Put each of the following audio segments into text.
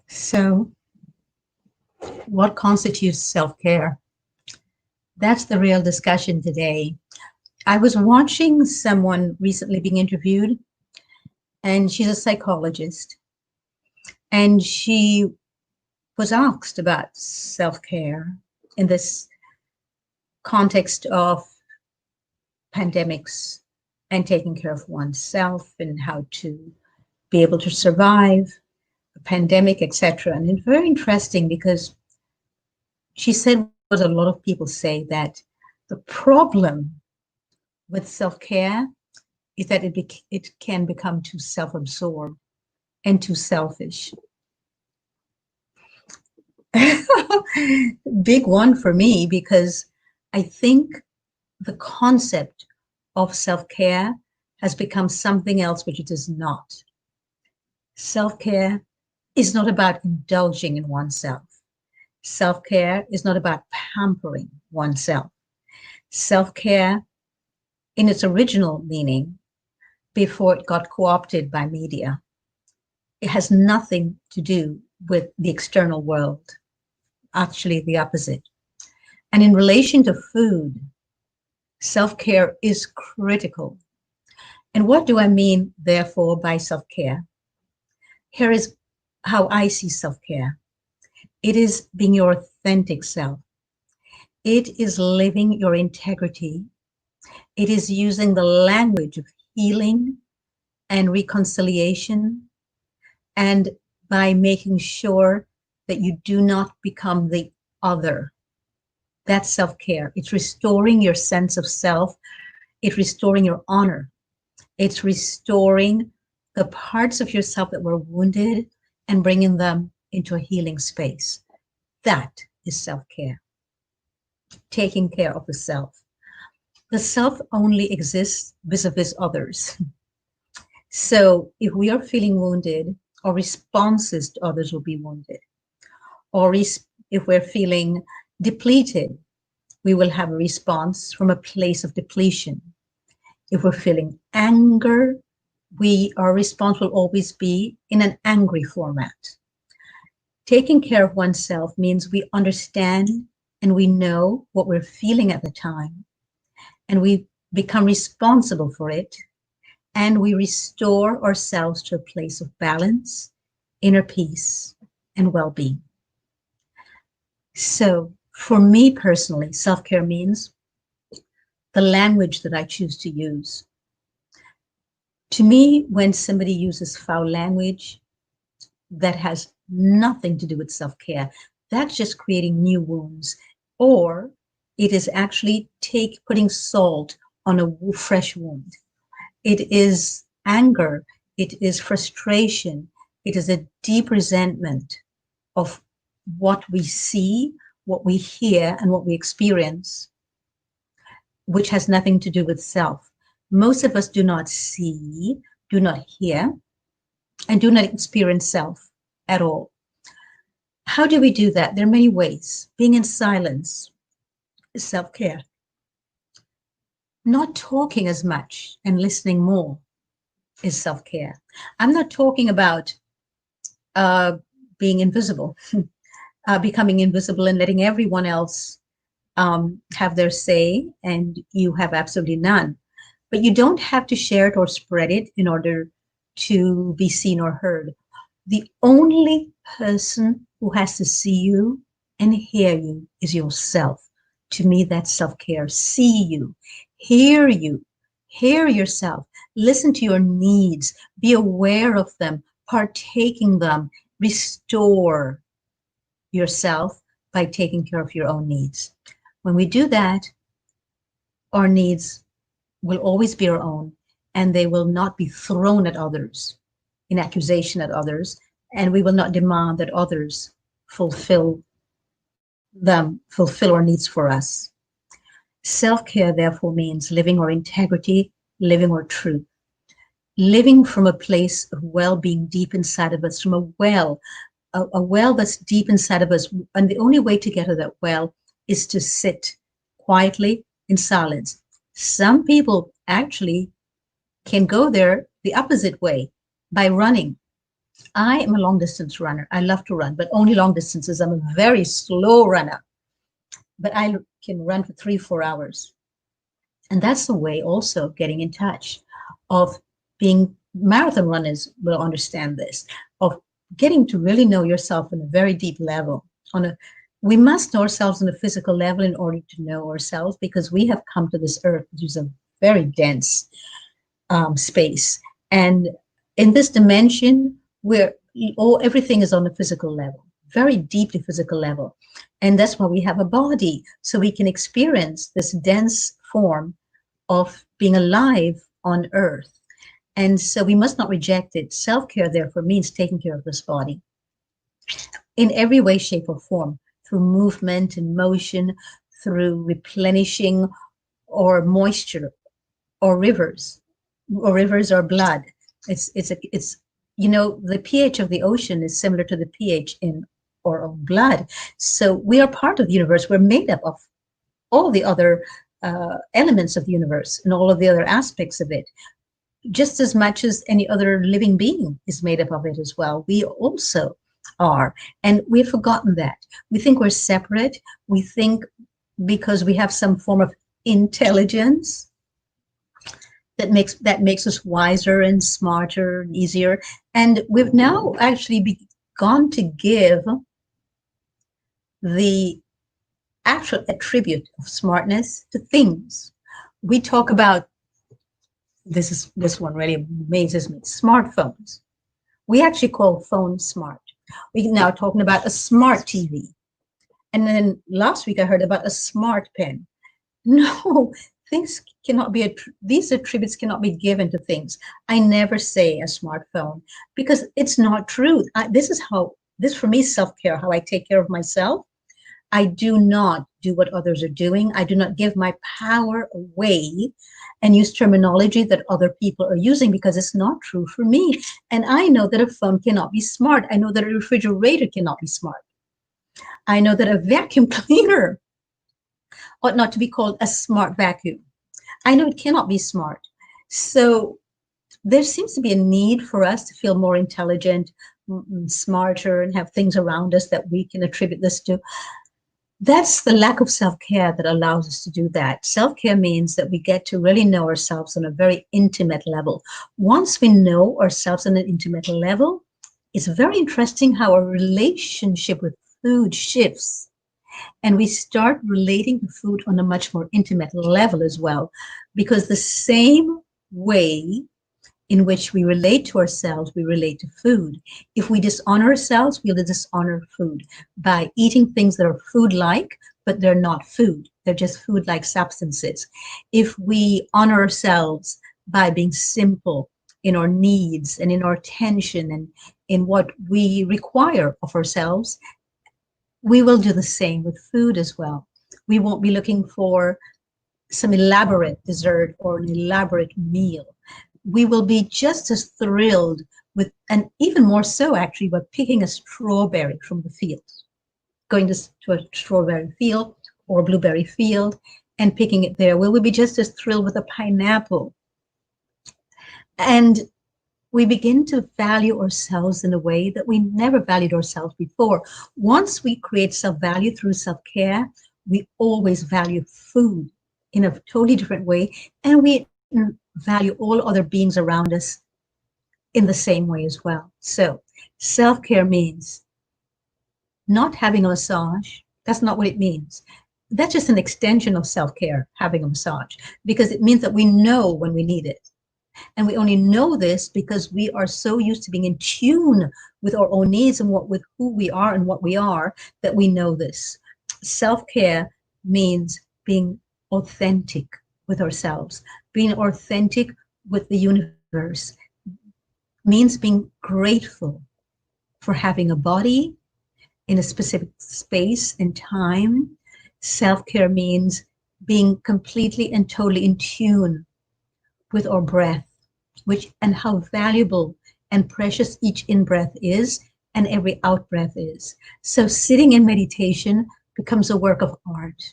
So, what constitutes self-care? That's the real discussion today. I was watching someone recently being interviewed, and she's a psychologist, and she was asked about self-care in this context of pandemics and taking care of oneself and how to be able to survive a pandemic, etc. And it's very interesting because she said what a lot of people say, that the problem with self-care is that it can become too self-absorbed and too selfish. Big one for me, because I think the concept of self-care has become something else which it is not. Self-care is not about indulging in oneself. Self-care is not about pampering oneself. Self-care, in its original meaning, before it got co-opted by media, it has nothing to do with the external world, actually the opposite. And in relation to food, self-care is critical. And what do I mean, therefore, by self-care? Here is how I see self-care. It is being your authentic self. It is living your integrity. It is using the language of healing and reconciliation, and by making sure that you do not become the other. That's self-care. It's restoring your sense of self. It's restoring your honor. It's restoring the parts of yourself that were wounded and bringing them into a healing space. That is self-care. Taking care of the self. The self only exists vis-a-vis others. So if we are feeling wounded, our responses to others will be wounded. Or if we're feeling depleted, we will have a response from a place of depletion. If we're feeling anger, our response will always be in an angry format. Taking care of oneself means we understand and we know what we're feeling at the time, and we become responsible for it, and we restore ourselves to a place of balance, inner peace, and well-being. So for me personally, self-care means the language that I choose to use. To me, when somebody uses foul language that has nothing to do with self-care, that's just creating new wounds, or it is actually putting salt on a fresh wound. It is anger, it is frustration, it is a deep resentment of what we see, what we hear, and what we experience, which has nothing to do with self. Most of us do not see, do not hear, and do not experience self at all. How do we do that? There are many ways. Being in silence is self-care. Not talking as much and listening more is self-care. I'm not talking about being invisible, becoming invisible and letting everyone else have their say and you have absolutely none. But you don't have to share it or spread it in order to be seen or heard. The only person who has to see you and hear you is yourself. To me, that's self-care. See you, hear yourself, listen to your needs, be aware of them, partaking them, restore yourself by taking care of your own needs. When we do that, our needs will always be our own, and they will not be thrown at others, in accusation at others, and we will not demand that others fulfill our needs for us. Self-care, therefore, means living our integrity, living our truth, living from a place of well-being deep inside of us, from a well that's deep inside of us. And the only way to get to that well is to sit quietly in silence. Some people actually can go there the opposite way, by running. I am a long distance runner. I love to run, but only long distances. I'm a very slow runner, but I can run for 3, 4 hours. And that's the way also of getting in touch, of being marathon runners will understand this, of getting to really know yourself on a very deep level. We must know ourselves on a physical level in order to know ourselves, because we have come to this earth, which is a very dense space. And in this dimension, where everything is on the physical level, very deeply physical level. And that's why we have a body, so we can experience this dense form of being alive on earth. And so we must not reject it. Self-care, therefore, means taking care of this body in every way, shape, or form, through movement and motion, through replenishing or moisture or rivers or blood. It's the pH of the ocean is similar to the pH in our own blood. So we are part of the universe. We're made up of all the other elements of the universe and all of the other aspects of it, just as much as any other living being is made up of it as well. We also are, and we've forgotten that. We think we're separate. We think because we have some form of intelligence that makes us wiser and smarter and easier. And we've now actually begun to give the actual attribute of smartness to things. We talk about this one really amazes me, smartphones. We actually call phones smart. We're now talking about a smart TV. And then last week I heard about a smart pen. No, things cannot be, these attributes cannot be given to things. I never say a smartphone, because it's not true. This for me is self-care, how I take care of myself. I do not do what others are doing. I do not give my power away and use terminology that other people are using, because it's not true for me. And I know that a phone cannot be smart. I know that a refrigerator cannot be smart. I know that a vacuum cleaner ought not to be called a smart vacuum. I know it cannot be smart. So there seems to be a need for us to feel more intelligent, smarter, and have things around us that we can attribute this to. That's the lack of self-care that allows us to do that. Self-care means that we get to really know ourselves on a very intimate level. Once we know ourselves on an intimate level, it's very interesting how our relationship with food shifts. And we start relating to food on a much more intimate level as well, because the same way in which we relate to ourselves, we relate to food. If we dishonor ourselves, we'll dishonor food by eating things that are food-like, but they're not food. They're just food-like substances. If we honor ourselves by being simple in our needs and in our attention and in what we require of ourselves, we will do the same with food as well. We won't be looking for some elaborate dessert or an elaborate meal. We will be just as thrilled with, and even more so actually, by picking a strawberry from the field, going to a strawberry field or blueberry field and picking it there. Will we be just as thrilled with a pineapple? And we begin to value ourselves in a way that we never valued ourselves before. Once we create self-value through self-care, we always value food in a totally different way, and we value all other beings around us in the same way as well. So self-care means not having a massage. That's not what it means. That's just an extension of self-care, having a massage, because it means that we know when we need it. And we only know this because we are so used to being in tune with our own needs and with who we are and what we are, that we know this. Self-care means being authentic with ourselves, being authentic with the universe, means being grateful for having a body in a specific space and time. Self-care means being completely and totally in tune with our breath, and how valuable and precious each in-breath is and every out-breath is. So sitting in meditation becomes a work of art,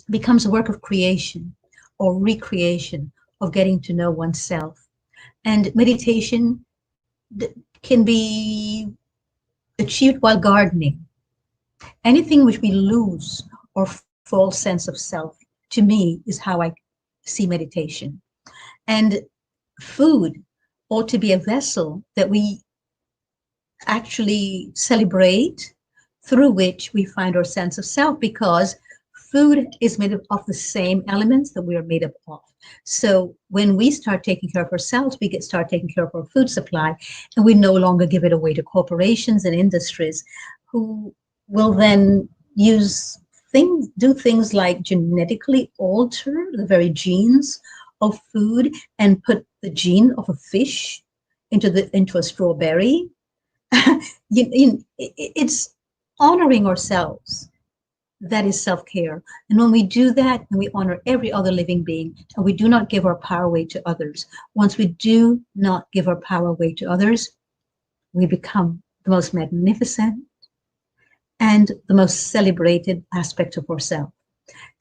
becomes a work of creation or recreation, of getting to know oneself. And meditation can be achieved while gardening. Anything which we lose or false sense of self, to me, is how I see meditation. And food ought to be a vessel that we actually celebrate, through which we find our sense of self, because food is made up of the same elements that we are made up of. So when we start taking care of ourselves, we start taking care of our food supply, and we no longer give it away to corporations and industries who will then do things like genetically alter the very genes of food and put the gene of a fish into a strawberry. It's honoring ourselves. That is self-care. And when we do that, and we honor every other living being, and we do not give our power away to others, once we do not give our power away to others, we become the most magnificent and the most celebrated aspect of ourselves.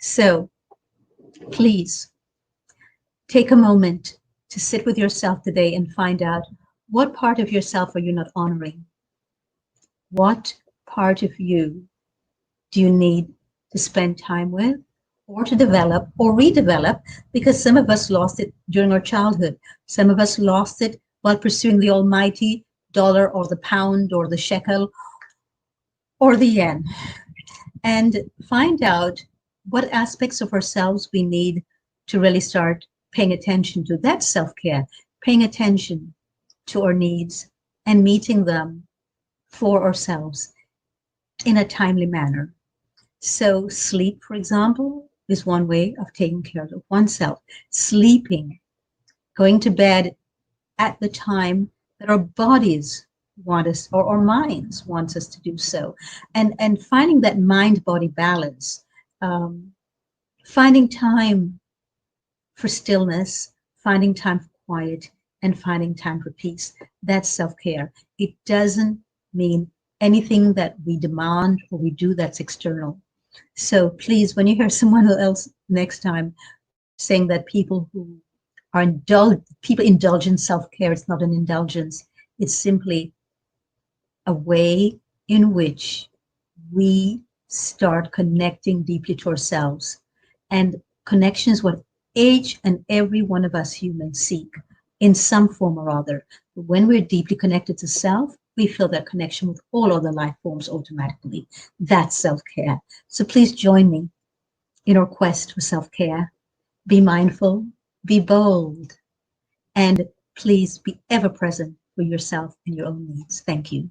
So please take a moment to sit with yourself today and find out, what part of yourself are you not honoring? What part of you do you need to spend time with, or to develop or redevelop? Because some of us lost it during our childhood. Some of us lost it while pursuing the almighty dollar or the pound or the shekel or the yen. And find out what aspects of ourselves we need to really start paying attention to. That's self-care, paying attention to our needs and meeting them for ourselves in a timely manner. So sleep, for example, is one way of taking care of oneself. Sleeping, going to bed at the time that our bodies want us, or our minds wants us to do so. And finding that mind-body balance, finding time for stillness, finding time for quiet, and finding time for peace. That's self-care. It doesn't mean anything that we demand or we do that's external. So please, when you hear someone else next time saying that people indulge in self-care, it's not an indulgence. It's simply a way in which we start connecting deeply to ourselves. And connection is what each and every one of us humans seek in some form or other. But when we're deeply connected to self, we feel that connection with all other life forms automatically. That's self-care. So please join me in our quest for self-care. Be mindful, be bold, and please be ever present for yourself and your own needs. Thank you.